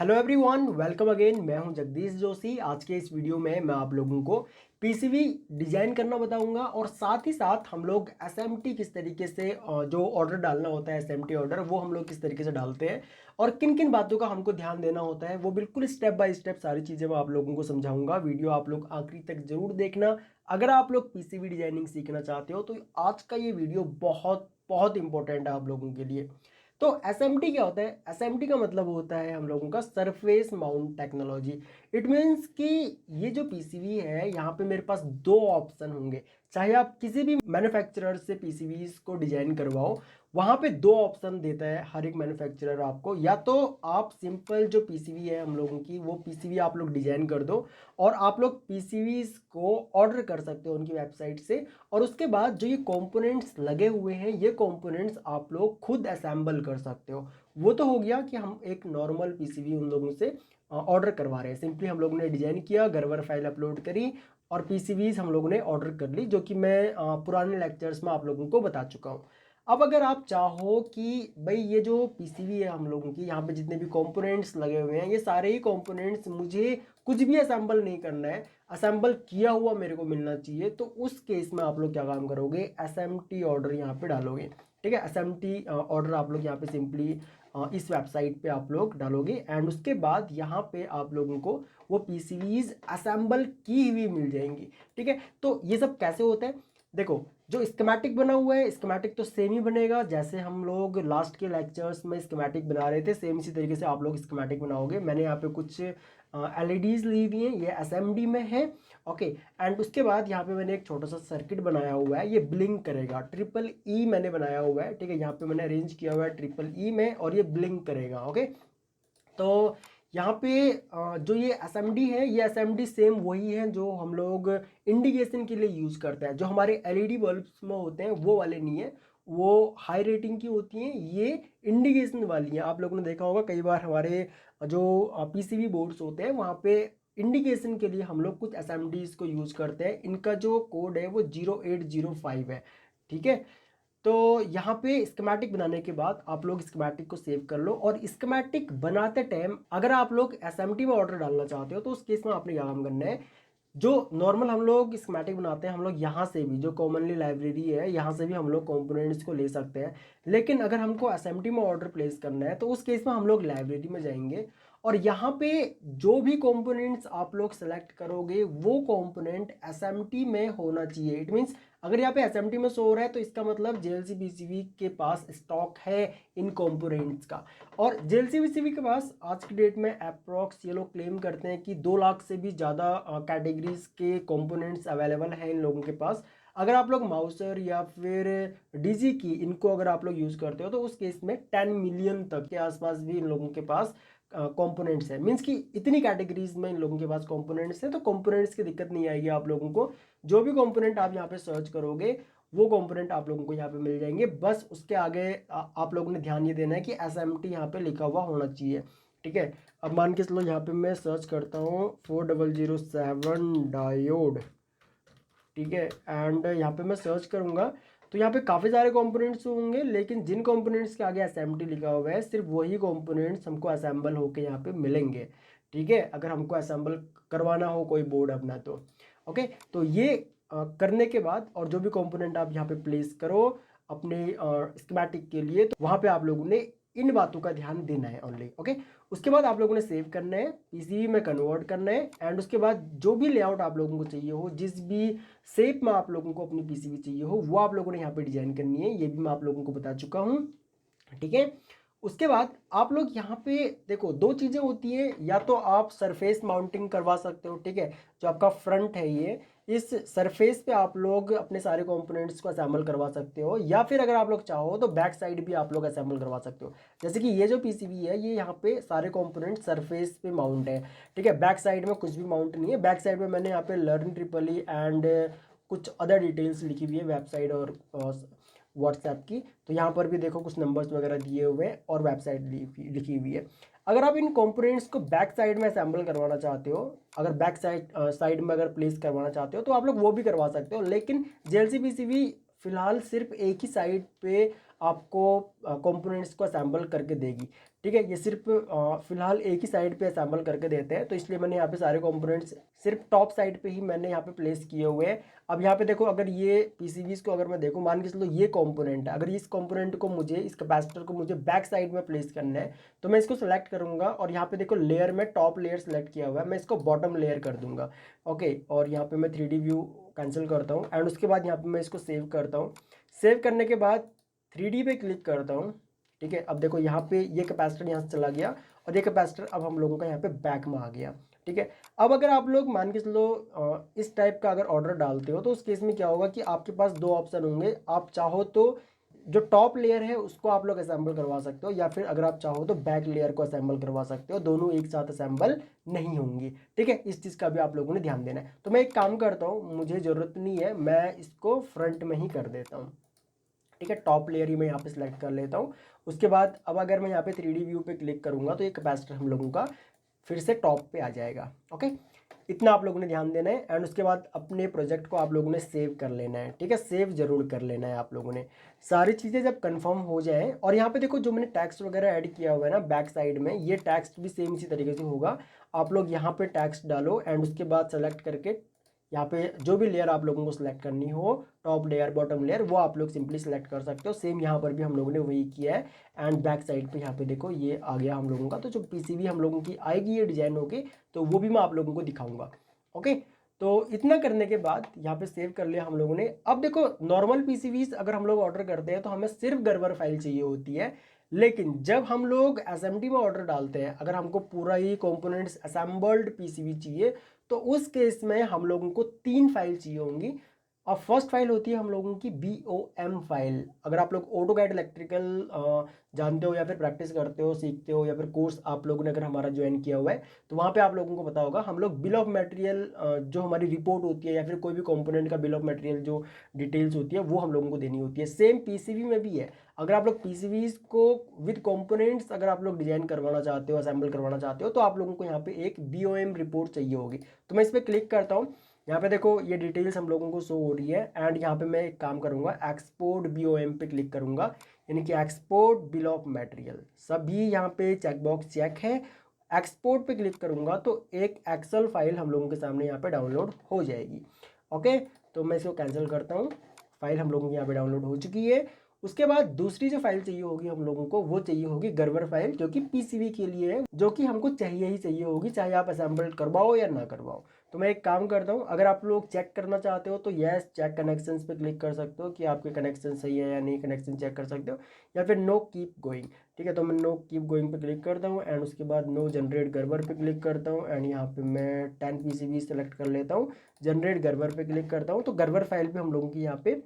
Hello everyone, welcome again. मैं हूं जगदीश जोशी। आज के इस वीडियो में मैं आप लोगों को पीसीबी डिजाइन करना बताऊंगा और साथ ही साथ हम लोग एसएमटी किस तरीके से जो ऑर्डर डालना होता है, एसएमटी ऑर्डर, वो हम लोग किस तरीके से डालते हैं और किन किन बातों का हमको ध्यान देना होता है, वो बिल्कुल स्टेप बाय स्टेप सारी चीज़ें मैं आप लोगों को समझाऊंगा। वीडियो आप लोग आखिरी तक जरूर देखना। अगर आप लोग पीसीबी डिजाइनिंग सीखना चाहते हो तो आज का ये वीडियो बहुत बहुत इंपॉर्टेंट है आप लोगों के लिए। तो एसएमटी क्या होता है? एसएमटी का मतलब होता है हम लोगों का surface mount technology. It means कि ये जो पीसीबी है, यहाँ पे मेरे पास दो ऑप्शन होंगे। चाहे आप किसी भी मैन्युफैक्चरर से पीसीबीज को डिजाइन करवाओ, वहाँ पे दो ऑप्शन देता है हर एक मैन्युफैक्चरर आपको। या तो आप सिंपल जो पीसीबी है हम लोगों की, वो पीसीबी आप लोग डिजाइन कर दो और आप लोग पीसीबीज को ऑर्डर कर सकते हो उनकी वेबसाइट से। और उसके बाद जो ये कंपोनेंट्स लगे हुए हैं, ये कंपोनेंट्स आप लोग खुद असेंबल कर सकते हो। वो तो हो गया कि हम एक नॉर्मल पीसीबी उन लोगों से ऑर्डर करवा रहे हैं। सिंपली हम लोगों ने डिजाइन किया, गर्वर फाइल अपलोड करी और पीसीबीज हम लोगों ने ऑर्डर कर ली, जो कि मैं पुराने लेक्चर्स में आप लोगों को बता चुका हूँ। अब अगर आप चाहो कि भाई ये जो पीसीबी है हम लोगों की, यहाँ पे जितने भी कंपोनेंट्स लगे हुए हैं, ये सारे ही कंपोनेंट्स मुझे कुछ भी असेंबल नहीं करना है, असेंबल किया हुआ मेरे को मिलना चाहिए, तो उस केस में आप लोग क्या काम करोगे? एसएमटी ऑर्डर यहाँ पे डालोगे। ठीक है, एसएमटी ऑर्डर आप लोग यहाँ पे सिंपली इस वेबसाइट पे आप लोग डालोगे एंड उसके बाद यहाँ पे आप लोगों को वो पीसीबीज असेंबल की हुई मिल जाएंगी। ठीक है, तो ये सब कैसे होता है? देखो, जो स्कीमेटिक बना हुआ है, स्कीमेटिक तो सेम ही बनेगा जैसे हम लोग लास्ट के लेक्चर्स में स्कीमेटिक बना रहे थे, सेम इसी तरीके से आप लोग स्कीमेटिक बनाओगे। मैंने यहाँ पे कुछ एलईडीज ली हुई हैं, ये एसएमडी में है। ओके, एंड उसके बाद यहाँ पे मैंने एक छोटा सा सर्किट बनाया हुआ है, ये ब्लिंक करेगा। ट्रिपल ई मैंने बनाया हुआ है। ठीक है, यहाँ पे मैंने अरेंज किया हुआ है ट्रिपल ई में और ये ब्लिंक करेगा। ओके, तो यहाँ पे जो ये एसएमडी है, ये एसएमडी सेम वही है जो हम लोग इंडिकेशन के लिए यूज़ करते हैं। जो हमारे एलईडी बल्ब्स में होते हैं वो वाले नहीं है, वो हाई रेटिंग की होती हैं। ये इंडिकेशन वाली हैं। आप लोगों ने देखा होगा कई बार हमारे जो पीसीबी बोर्ड्स होते हैं, वहाँ पे इंडिकेशन के लिए हम लोग कुछ एसएमडीज को यूज़ करते हैं। इनका जो कोड है वो 0805 है। ठीक है, तो यहाँ पे स्कीमेटिक बनाने के बाद आप लोग स्कीमेटिक को सेव कर लो और स्कीमेटिक बनाते टाइम अगर आप लोग एसएमटी में ऑर्डर डालना चाहते हो तो उस केस में आपने क्या काम करना है? जो नॉर्मल हम लोग स्कीमेटिक बनाते हैं, हम लोग यहाँ से भी, जो कॉमनली लाइब्रेरी है, यहाँ से भी हम लोग कंपोनेंट्स को ले सकते हैं। लेकिन अगर हमको एसएमटी में ऑर्डर प्लेस करना है तो उस केस में हम लोग लाइब्रेरी में जाएंगे और यहाँ पे जो भी कंपोनेंट्स आप लोग सेलेक्ट करोगे वो कंपोनेंट एसएमटी में होना चाहिए। इट मीन्स अगर यहाँ पे एसएमटी में शो हो रहा है तो इसका मतलब जेएलसी बीसीबी के पास स्टॉक है इन कंपोनेंट्स का। और जेएलसी बीसीबी के पास आज की डेट में अप्रॉक्स ये लोग क्लेम करते हैं कि 2 लाख से भी ज़्यादा कैटेगरीज के कंपोनेंट्स अवेलेबल हैं इन लोगों के पास। अगर आप लोग माउसर या फिर डीजी की इनको अगर आप लोग यूज़ करते हो तो उस केस में 10 मिलियन तक के आसपास भी इन लोगों के पास कंपोनेंट्स है। मीन्स कि इतनी कैटेगरीज में इन लोगों के पास कंपोनेंट्स हैं, तो कंपोनेंट्स की दिक्कत नहीं आएगी आप लोगों को। जो भी कंपोनेंट आप यहाँ पे सर्च करोगे वो कंपोनेंट आप लोगों को यहाँ पे मिल जाएंगे। बस उसके आगे आप लोगों ने ध्यान ये देना है कि एसएमटी यहाँ पे लिखा हुआ होना चाहिए। ठीक है, अब मान के चलो यहाँ पे मैं सर्च करता हूँ 4007 डायोड। ठीक है, एंड यहाँ पे मैं सर्च करूँगा तो यहाँ पे काफ़ी सारे कंपोनेंट्स होंगे, लेकिन जिन कंपोनेंट्स के आगे एसएमटी लिखा हुआ है सिर्फ वही कंपोनेंट्स हमको असेंबल होके यहाँ पे मिलेंगे। ठीक है, अगर हमको असेंबल करवाना हो कोई बोर्ड अपना तो। ओके, तो ये करने के बाद और जो भी कंपोनेंट आप यहाँ पे प्लेस करो अपने स्कीमेटिक के लिए, तो वहाँ पे आप लोगों ने इन बातों का ध्यान देना है ओनली। ओके, उसके बाद आप लोगों ने सेव करना है, पीसीबी में कन्वर्ट करना है एंड उसके बाद जो भी लेआउट आप लोगों को चाहिए हो, जिस भी शेप में आप लोगों को अपनी पीसीबी चाहिए हो, वो आप लोगों ने यहाँ पे डिजाइन करनी है। ये भी मैं आप लोगों को बता चुका हूँ। ठीक है, उसके बाद आप लोग यहाँ पे देखो, दो चीज़ें होती हैं। या तो आप सरफेस माउंटिंग करवा सकते हो। ठीक है, जो आपका फ्रंट है ये, इस सरफेस पे आप लोग अपने सारे कंपोनेंट्स को असेंबल करवा सकते हो, या फिर अगर आप लोग चाहो तो बैक साइड भी आप लोग असेंबल करवा सकते हो। जैसे कि ये जो पीसीबी है, ये यहाँ पे सारे कंपोनेंट सरफेस पे माउंट है। ठीक है, बैक साइड में कुछ भी माउंट नहीं है। बैक साइड में मैंने यहाँ पे लर्न ट्रिपल ई एंड कुछ अदर डिटेल्स लिखी हुई है वेबसाइट और व्हाट्सएप की। तो यहाँ पर भी देखो कुछ नंबर्स वगैरह दिए हुए हैं और वेबसाइट लिखी हुई है। अगर आप इन कंपोनेंट्स को बैक साइड में असेंबल करवाना चाहते हो, अगर बैक साइड में अगर प्लेस करवाना चाहते हो तो आप लोग वो भी करवा सकते हो। लेकिन जेएलसी पीसीबी फिलहाल सिर्फ एक ही साइड पे आपको कंपोनेंट्स को असेंबल करके देगी। ठीक है, ये सिर्फ फिलहाल एक ही साइड पे असेंबल करके देते हैं, तो इसलिए मैंने यहाँ पे सारे कंपोनेंट्स सिर्फ टॉप साइड पे ही मैंने यहाँ पे प्लेस किए हुए हैं। अब यहाँ पे देखो, अगर ये पीसीबीज को अगर मैं देखूँ, मान के चलो ये कंपोनेंट है, अगर इस कंपोनेंट को मुझे, इस कैपेसिटर को मुझे बैक साइड में प्लेस करना है, तो मैं इसको सेलेक्ट करूंगा और यहाँ पे देखो लेयर में टॉप लेयर सेलेक्ट किया हुआ है, मैं इसको बॉटम लेयर कर दूंगा। ओके, और यहाँ पे मैं 3D व्यू कैंसिल करता हूँ एंड उसके बाद यहाँ पे मैं इसको सेव करता हूँ। सेव करने के बाद 3D पे क्लिक करता हूँ। ठीक है, अब देखो यहाँ पे ये कैपेसिटर यहाँ से चला गया और ये कैपेसिटर अब हम लोगों का यहाँ पे बैक में आ गया। ठीक है, अब अगर आप लोग मान के चलो इस टाइप का अगर ऑर्डर डालते हो, तो उस केस में क्या होगा कि आपके पास दो ऑप्शन होंगे। आप चाहो तो जो टॉप लेयर है उसको आप लोग असेंबल करवा सकते हो, या फिर अगर आप चाहो तो बैक लेयर को असेंबल करवा सकते हो, दोनों एक साथ असेंबल नहीं होंगी। ठीक है, इस चीज़ का भी आप लोगों ने ध्यान देना है। तो मैं एक काम करता हूँ, मुझे ज़रूरत नहीं है, मैं इसको फ्रंट में ही कर देता हूँ। ठीक है, टॉप लेयर ही मैं यहाँ पे सिलेक्ट कर लेता हूँ। उसके बाद अब अगर मैं यहाँ पे 3D व्यू पे क्लिक करूँगा तो ये कैपेसिटर हम लोगों का फिर से टॉप पे आ जाएगा। ओके, इतना आप लोगों ने ध्यान देना है एंड उसके बाद अपने प्रोजेक्ट को आप लोगों ने सेव कर लेना है। ठीक है, सेव जरूर कर लेना है आप लोगों ने। सारी चीज़ें जब कंफर्म हो जाए, और यहाँ पे देखो जो मैंने टेक्स्ट वगैरह ऐड किया हुआ है ना बैक साइड में, ये टेक्स्ट भी सेम इसी तरीके से होगा। आप लोग यहाँ पे टेक्स्ट डालो एंड उसके बाद सेलेक्ट करके यहाँ पे जो भी लेयर आप लोगों को सिलेक्ट करनी हो, टॉप लेयर बॉटम लेयर, वो आप लोग सिंपली सेलेक्ट कर सकते हो। सेम यहाँ पर भी हम लोगों ने वही किया है एंड बैक साइड पे यहाँ पे देखो ये आ गया हम लोगों का। तो जो पीसीबी हम लोगों की आएगी ये डिजाइन होगी, तो वो भी मैं आप लोगों को दिखाऊंगा। ओके, तो इतना करने के बाद यहाँ पे सेव कर लिया हम लोगों ने। अब देखो नॉर्मल पीसीबीज अगर हम लोग ऑर्डर करते हैं तो हमें सिर्फ गर्वर फाइल चाहिए होती है, लेकिन जब हम लोग एसएमटी में ऑर्डर डालते हैं, अगर हमको पूरा ही कंपोनेंट्स असेंबल्ड पीसीबी चाहिए, तो उस केस में हम लोगों को 3 फाइल चाहिए होंगी। और फर्स्ट फाइल होती है हम लोगों की BOM फाइल। अगर आप लोग ऑटोकैड इलेक्ट्रिकल जानते हो या फिर प्रैक्टिस करते हो, सीखते हो, या फिर कोर्स आप लोगों ने अगर हमारा ज्वाइन किया हुआ है, तो वहाँ पे आप लोगों को पता होगा हम लोग बिल ऑफ मटेरियल जो हमारी रिपोर्ट होती है या फिर कोई भी कंपोनेंट का बिल ऑफ मटेरियल जो डिटेल्स होती है वो हम लोगों को देनी होती है। सेम पीसीबी में भी है। अगर आप लोग पीसीबीज को विद कंपोनेंट्स अगर आप लोग डिजाइन करवाना चाहते हो, असेंबल करवाना चाहते हो, तो आप लोगों को यहाँ पे एक BOM रिपोर्ट चाहिए होगी। तो मैं इस पर क्लिक करता हूँ। यहाँ पे देखो ये डिटेल्स हम लोगों को शो हो रही है एंड यहाँ पे मैं एक काम करूँगा, एक्सपोर्ट BOM पे क्लिक करूँगा, यानी कि एक्सपोर्ट बिल ऑफ मटेरियल। सभी यहाँ पे चेकबॉक्स चेक है। एक्सपोर्ट पे क्लिक करूँगा तो एक एक्सेल फाइल हम लोगों के सामने यहाँ पे डाउनलोड हो जाएगी। ओके, तो मैं इसको कैंसिल करता हूँ। फाइल हम लोगों की यहाँ पे डाउनलोड हो चुकी है। उसके बाद दूसरी जो फाइल चाहिए होगी हम लोगों को, वो चाहिए होगी गर्वर फाइल, जो कि पीसीबी के लिए है, जो कि हमको चाहिए ही चाहिए होगी, चाहे आप असेंबल करवाओ या ना करवाओ। तो मैं एक काम करता हूँ, अगर आप लोग चेक करना चाहते हो तो यस चेक कनेक्शंस पे क्लिक कर सकते हो कि आपके कनेक्शन सही है या नहीं, कनेक्शन चेक कर सकते हो, या फिर नो कीप गोइंग। ठीक है, तो मैं नो कीप गोइंग पे क्लिक करता हूँ एंड उसके बाद नो जनरेट गर्वर पे क्लिक करता हूँ एंड यहाँ पे मैं 10 पीसीबी सेलेक्ट कर लेता हूँ। जनरेट गर्वर पे क्लिक करता हूँ तो गर्वर फाइल भी हम लोगों की यहाँ पे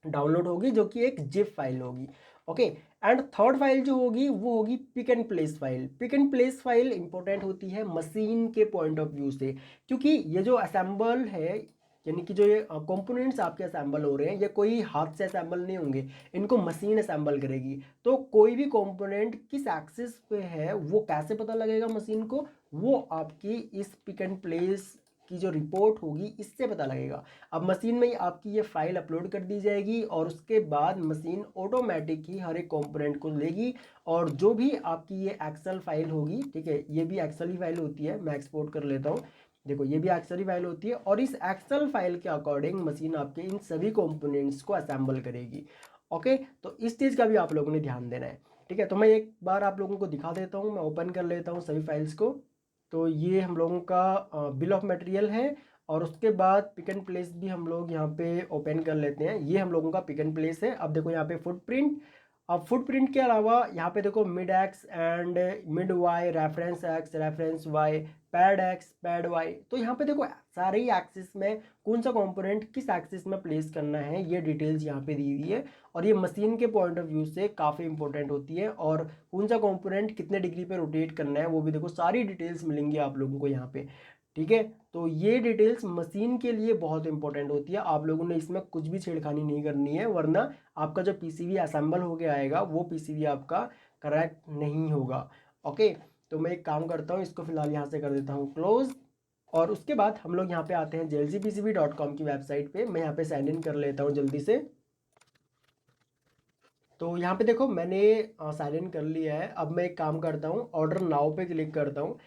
डाउनलोड होगी, जो कि एक जिप फाइल होगी। ओके, एंड थर्ड फाइल जो होगी वो होगी pick and place file. Pick and place file important होती है मशीन के पॉइंट ऑफ व्यू से, क्योंकि ये जो असेंबल है, यानी कि जो ये कंपोनेंट्स आपके असेंबल हो रहे हैं, ये कोई हाथ से असेंबल नहीं होंगे, इनको मशीन असेंबल करेगी। तो कोई भी कंपोनेंट किस एक्सिस पे है वो कैसे पता लगेगा मशीन को, वो आपकी इस पिक एंड प्लेस की जो रिपोर्ट होगी इससे पता लगेगा। अब मशीन में ही आपकी ये फाइल अपलोड कर दी जाएगी और उसके बाद मशीन ऑटोमेटिक ही हर एक कंपोनेंट को लेगी, और जो भी आपकी ये एक्सेल फाइल होगी, ठीक है, ये भी एक्सेल ही फाइल होती है, मैं एक्सपोर्ट कर लेता हूँ। देखो ये भी एक्सेल ही फाइल होती है और इस एक्सेल फाइल के अकॉर्डिंग मशीन आपके इन सभी कंपोनेंट्स को असेंबल करेगी। ओके, तो इस चीज़ का भी आप लोगों ने ध्यान देना है। ठीक है, तो मैं एक बार आप लोगों को दिखा देता हूँ, मैं ओपन कर लेता हूँ सभी फाइल्स को। तो ये हम लोगों का बिल ऑफ मटेरियल है और उसके बाद पिक एंड प्लेस भी हम लोग यहाँ पे ओपन कर लेते हैं। ये हम लोगों का पिक एंड प्लेस है। अब देखो यहाँ पे फुटप्रिंट। अब फुटप्रिंट के अलावा यहाँ पे देखो mid X and mid Y, reference X, reference Y, pad X, pad Y. तो यहाँ पे देखो सारे ही एक्सिस में कौन सा कंपोनेंट किस एक्सिस में प्लेस करना है, ये डिटेल्स यहाँ पे दी हुई है। और ये मशीन के पॉइंट ऑफ व्यू से काफ़ी इंपॉर्टेंट होती है, और कौन सा कंपोनेंट कितने डिग्री पे रोटेट करना है वो भी देखो, सारी डिटेल्स मिलेंगी आप लोगों को यहाँ पे। ठीक है, तो ये डिटेल्स मशीन के लिए बहुत इंपॉर्टेंट होती है। आप लोगों ने इसमें कुछ भी छेड़खानी नहीं करनी है, वरना आपका जो पीसीबी असेंबल होके आएगा वो पीसीबी आपका करेक्ट नहीं होगा। ओके, तो मैं एक काम करता हूँ, इसको फिलहाल यहाँ से कर देता हूँ क्लोज। और उसके बाद हम लोग यहाँ पे आते हैं jlcpcb.com की वेबसाइट पे। मैं यहाँ पे साइन इन कर लेता हूँ जल्दी से। तो यहाँ पे देखो मैंने साइन इन कर लिया है। अब मैं एक काम करता हूँ, ऑर्डर नाउ पे क्लिक करता हूँ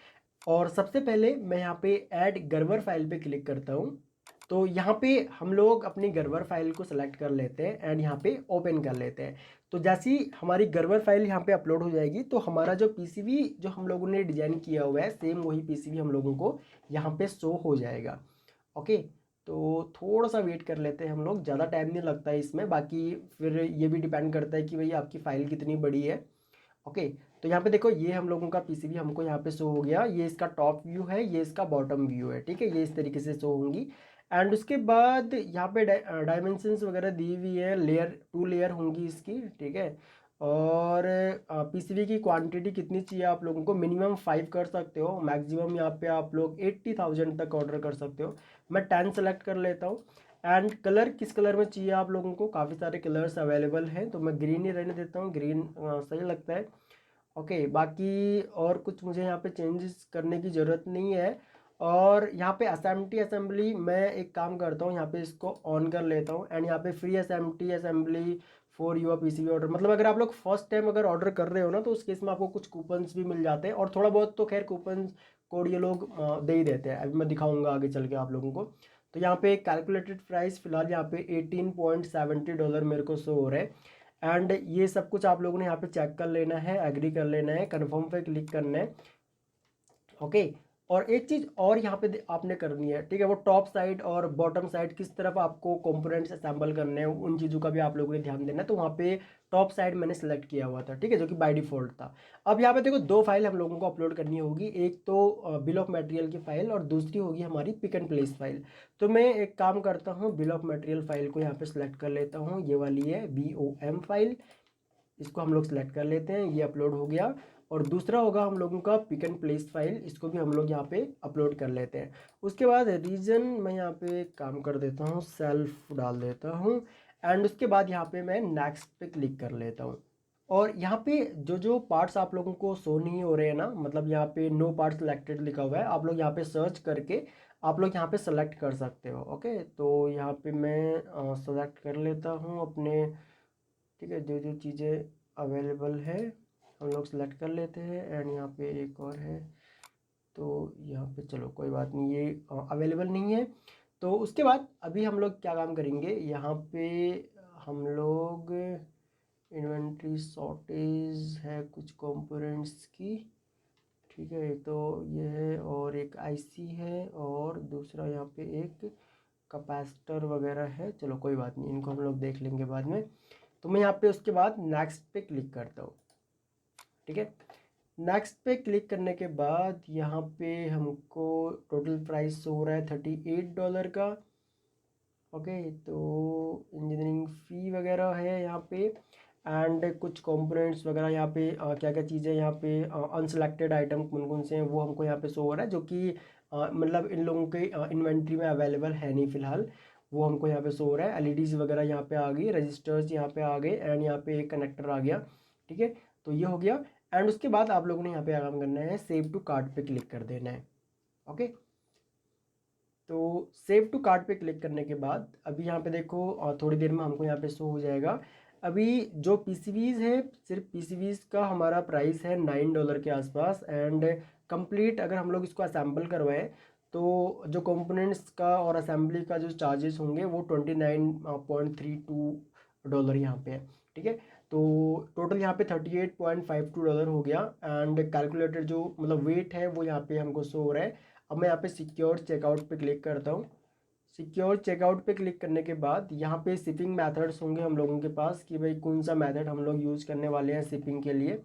और सबसे पहले मैं यहाँ पे ऐड गर्वर फाइल पे क्लिक करता हूँ। तो यहाँ पे हम लोग अपनी गर्वर फाइल को सिलेक्ट कर लेते हैं एंड यहाँ पे ओपन कर लेते हैं। तो जैसे ही हमारी गर्वर फाइल यहाँ पे अपलोड हो जाएगी तो हमारा जो पीसीबी जो हम लोगों ने डिजाइन किया हुआ है सेम वही पीसीबी हम लोगों को यहाँ पे शो हो जाएगा। ओके, तो थोड़ा सा वेट कर लेते हैं हम लोग, ज़्यादा टाइम नहीं लगता है इसमें। बाकी फिर ये भी डिपेंड करता है कि भाई आपकी फ़ाइल कितनी बड़ी है। ओके, तो यहाँ पे देखो ये हम लोगों का पीसीबी हमको यहाँ पे शो हो गया। ये इसका टॉप व्यू है, ये इसका बॉटम व्यू है, ठीक है, ये इस तरीके से शो होंगी। एंड उसके बाद यहाँ पे डायमेंशंस वगैरह दी हुई है, लेयर 2 लेयर होंगी इसकी, ठीक है। और पीसीबी की क्वांटिटी कितनी चाहिए आप लोगों को, मिनिमम 5 कर सकते हो, मैक्सिमम यहाँ पे आप लोग 80,000 तक ऑर्डर कर सकते हो। मैं 10 सेलेक्ट कर लेता हूँ। एंड कलर किस कलर में चाहिए आप लोगों को, काफ़ी सारे कलर्स अवेलेबल हैं, तो मैं ग्रीन ही रहने देता हूँ, ग्रीन सही लगता है। ओके, बाकी और कुछ मुझे यहाँ पे चेंजेस करने की ज़रूरत नहीं है। और यहाँ पे एसएमटी असेंबली मैं एक काम करता हूँ, यहाँ पे इसको ऑन कर लेता हूँ एंड यहाँ पे free SMT assembly for your PCB order, मतलब अगर आप लोग फर्स्ट टाइम अगर ऑर्डर कर रहे हो ना तो उस केस में आपको कुछ कूपन्स भी मिल जाते हैं, और थोड़ा बहुत तो खैर कूपन कोड ये लोग दे ही देते हैं। अभी मैं दिखाऊंगा आगे चल के आप लोगों को। तो यहाँ पे कैलकुलेटेड प्राइस फिलहाल यहाँ पे $18.70 मेरे को शो हो रहा है। एंड ये सब कुछ आप लोगों ने यहाँ पे चेक कर लेना है, एग्री कर लेना है, कन्फर्म पे क्लिक करना है। ओके, और एक चीज़ और यहाँ पे आपने करनी है, ठीक है, वो टॉप साइड और बॉटम साइड किस तरफ आपको कंपोनेंट्स असेंबल करने हैं उन चीज़ों का भी आप लोगों ने ध्यान देना है। तो वहाँ पे टॉप साइड मैंने सेलेक्ट किया हुआ था, ठीक है, जो कि बाय डिफ़ॉल्ट था। अब यहाँ पे देखो दो फाइल हम लोगों को अपलोड करनी होगी, एक तो बिल ऑफ मटेरियल की फाइल और दूसरी होगी हमारी पिक एंड प्लेस फाइल। तो मैं एक काम करता हूँ, बिल ऑफ मटेरियल फाइल को यहाँ पे सेलेक्ट कर लेता हूँ, ये वाली है BOM फाइल, इसको हम लोग सेलेक्ट कर लेते हैं, ये अपलोड हो गया। और दूसरा होगा हम लोगों का पिक एंड प्लेस फाइल, इसको भी हम लोग यहाँ पे अपलोड कर लेते हैं। उसके बाद रीजन मैं यहाँ पे काम कर देता हूँ, सेल्फ डाल देता हूँ। एंड उसके बाद यहाँ पे मैं नेक्स्ट पे क्लिक कर लेता हूँ। और यहाँ पे जो जो पार्ट्स आप लोगों को शो नहीं हो रहे हैं ना, मतलब यहाँ पे नो पार्ट सिलेक्टेड लिखा हुआ है, आप लोग यहाँ पे सर्च करके आप लोग यहाँ पे सेलेक्ट कर सकते हो। ओके, तो यहाँ पे मैं सेलेक्ट कर लेता हूँ अपने, ठीक है, जो जो चीज़ें अवेलेबल है हम लोग सेलेक्ट कर लेते हैं। एंड यहाँ पे एक और है, तो यहाँ पे चलो कोई बात नहीं, ये अवेलेबल नहीं है। तो उसके बाद अभी हम लोग क्या काम करेंगे, यहाँ पे हम लोग इन्वेंट्री शॉर्टेज है कुछ कंपोनेंट्स की, ठीक है, तो ये है, और एक आईसी है, और दूसरा यहाँ पे एक कैपेसिटर वगैरह है। चलो कोई बात नहीं, इनको हम लोग देख लेंगे बाद में। तो मैं यहाँ पे उसके बाद नेक्स्ट पे क्लिक करता हूँ, ठीक है। नेक्स्ट पे क्लिक करने के बाद यहाँ पे हमको टोटल प्राइस हो रहा है $38 का। ओके, तो इंजीनियरिंग फ़ी वगैरह है यहाँ पे, एंड कुछ कंपोनेंट्स वगैरह यहाँ पे क्या क्या चीज़ें यहाँ पे अनसेलेक्टेड आइटम कौन कौन से हैं वो हमको यहाँ पे शो हो रहा है, जो कि मतलब इन लोगों के इन्वेंट्री में अवेलेबल है नहीं फ़िलहाल, वो हमको यहाँ पे शो हो रहा है। एलईडीज़ वगैरह यहाँ पे आ गई, रजिस्टर्स यहाँ पे आ गए, एंड यहाँ पे एक कनेक्टर आ गया, ठीक है। तो ये हो गया। एंड उसके बाद आप लोगों ने यहाँ पे काम करना है, सेव टू कार्ट पे क्लिक कर देना है। ओके, तो सेव टू कार्ट पे क्लिक करने के बाद अभी यहाँ पे देखो थोड़ी देर में हमको यहाँ पे शो हो जाएगा। अभी जो पीसीबीज है, सिर्फ पीसीबीज का हमारा प्राइस है $9 के आसपास। एंड कंप्लीट अगर हम लोग इसको असेंबल करवाएं तो जो कंपोनेंट्स का और असेंबली का जो चार्जेस होंगे वो $29.32 यहाँ पे है, ठीक है। तो टोटल यहाँ पे $38.52 हो गया। एंड कैलकुलेटेड जो मतलब वेट है वो यहाँ पे हमको शो हो रहा है। अब मैं यहाँ पे सिक्योर चेकआउट पे क्लिक करता हूँ। सिक्योर चेकआउट पे क्लिक करने के बाद यहाँ पे शिपिंग मेथड्स होंगे हम लोगों के पास कि भाई कौन सा मेथड हम लोग यूज़ करने वाले हैं शिपिंग के लिए।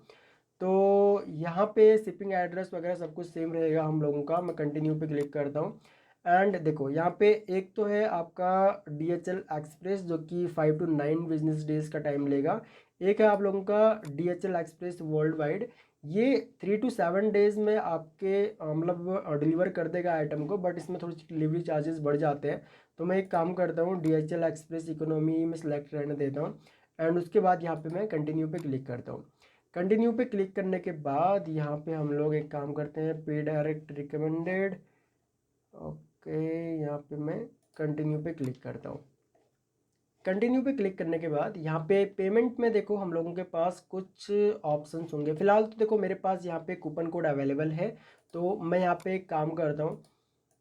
तो यहाँ पे शिपिंग एड्रेस वगैरह सब कुछ सेम रहेगा हम लोगों का। मैं कंटिन्यू पे क्लिक करता हूँ। एंड देखो यहाँ पे एक तो है आपका DHL एक्सप्रेस जो कि 5 to 9 बिजनेस डेज का टाइम लेगा। एक है आप लोगों का DHL एक्सप्रेस वर्ल्ड वाइड, ये 3 to 7 डेज में आपके मतलब डिलीवर कर देगा आइटम को, बट इसमें थोड़ी सी डिलीवरी चार्जेस बढ़ जाते हैं। तो मैं एक काम करता हूँ, DHL एक्सप्रेस इकोनॉमी में सेलेक्ट रहने देता हूँ। एंड उसके बाद यहाँ पे मैं कंटिन्यू पे क्लिक करता हूँ। कंटिन्यू पे क्लिक करने के बाद यहाँ पे हम लोग एक काम करते हैं, पे डायरेक्ट रिकमेंडेड। ओके, यहाँ पे मैं कंटिन्यू पे क्लिक करता हूँ। कंटिन्यू पे क्लिक करने के बाद यहाँ पे पेमेंट में देखो हम लोगों के पास कुछ ऑप्शंस होंगे। फिलहाल तो देखो मेरे पास यहाँ पे कूपन कोड अवेलेबल है, तो मैं यहाँ पे एक काम करता हूँ,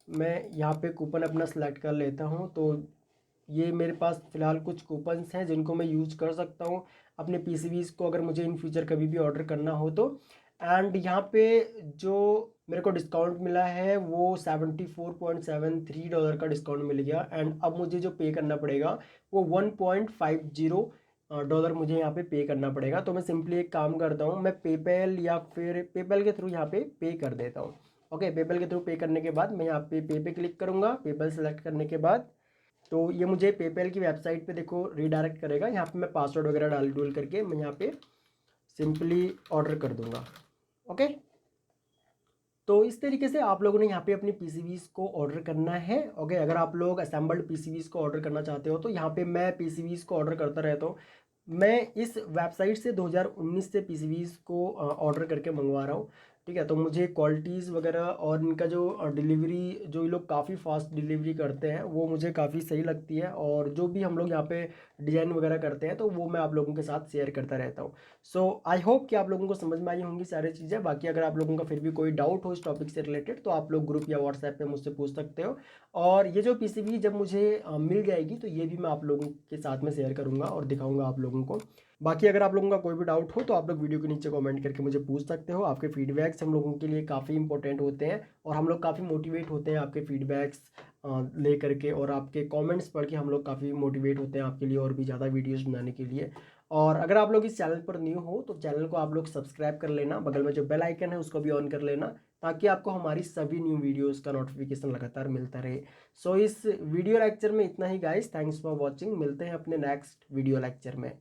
मैं यहाँ पे कूपन अपना सेलेक्ट कर लेता हूँ। तो ये मेरे पास फ़िलहाल कुछ कूपन्स हैं जिनको मैं यूज़ कर सकता हूँ अपने पीसीबीज़ को अगर मुझे इन फ्यूचर कभी भी ऑर्डर करना हो तो। एंड यहाँ पे जो मेरे को डिस्काउंट मिला है वो $74.73 का डिस्काउंट मिल गया। एंड अब मुझे जो पे करना पड़ेगा वो $1.50 मुझे यहाँ पे करना पड़ेगा। तो मैं सिंपली एक काम करता हूँ, मैं पेपैल या फिर पेपैल के थ्रू यहाँ पे कर देता हूँ। ओके, पेपैल के थ्रू पे करने के बाद मैं यहाँ पे क्लिक करूँगा। पेपैल सेलेक्ट करने के बाद तो ये मुझे पेपैल की वेबसाइट पे देखो रीडायरेक्ट करेगा। यहाँ पे मैं पासवर्ड वगैरह डाल डूल करके मैं यहाँ पे सिंपली ऑर्डर कर दूंगा। ओके, तो इस तरीके से आप लोगों ने यहाँ पे अपनी पीसीबीज़ को ऑर्डर करना है। ओके, अगर आप लोग असेंबल्ड पीसीबीज़ को ऑर्डर करना चाहते हो तो यहाँ पे मैं पीसीबीज़ को ऑर्डर करता रहता हूँ। मैं इस वेबसाइट से 2019 से पीसीबीज़ को ऑर्डर करके मंगवा रहा हूँ। ठीक है, तो मुझे क्वालिटीज़ वगैरह और इनका जो डिलीवरी, जो ये लोग काफ़ी फास्ट डिलीवरी करते हैं वो मुझे काफ़ी सही लगती है। और जो भी हम लोग यहाँ पे डिज़ाइन वगैरह करते हैं तो वो मैं आप लोगों के साथ शेयर करता रहता हूँ। सो आई होप कि आप लोगों को समझ में आई होंगी सारी चीज़ें। बाकी अगर आप लोगों का फिर भी कोई डाउट हो इस टॉपिक से रिलेटेड तो आप लोग ग्रुप या व्हाट्सएप पे मुझसे पूछ सकते हो। और ये जो पीसीबी जब मुझे मिल जाएगी तो ये भी मैं आप लोगों के साथ में शेयर करूँगा और दिखाऊँगा आप लोगों को। बाकी अगर आप लोगों का कोई भी डाउट हो तो आप लोग वीडियो के नीचे कमेंट करके मुझे पूछ सकते हो। आपके फीडबैक्स हम लोगों के लिए काफ़ी इंपॉर्टेंट होते हैं और हम लोग काफ़ी मोटिवेट होते हैं आपके फीडबैक्स ले करके, और आपके कमेंट्स पढ़ के हम लोग काफ़ी मोटिवेट होते हैं आपके लिए और भी ज़्यादा वीडियोस बनाने के लिए। और अगर आप लोग इस चैनल पर न्यू हो तो चैनल को आप लोग सब्सक्राइब कर लेना, बगल में जो बेल आइकन है उसको भी ऑन कर लेना ताकि आपको हमारी सभी न्यू वीडियोस का नोटिफिकेशन लगातार मिलता रहे। सो इस वीडियो लेक्चर में इतना ही गाइस, थैंक्स फॉर वॉचिंग। मिलते हैं अपने नेक्स्ट वीडियो लेक्चर में।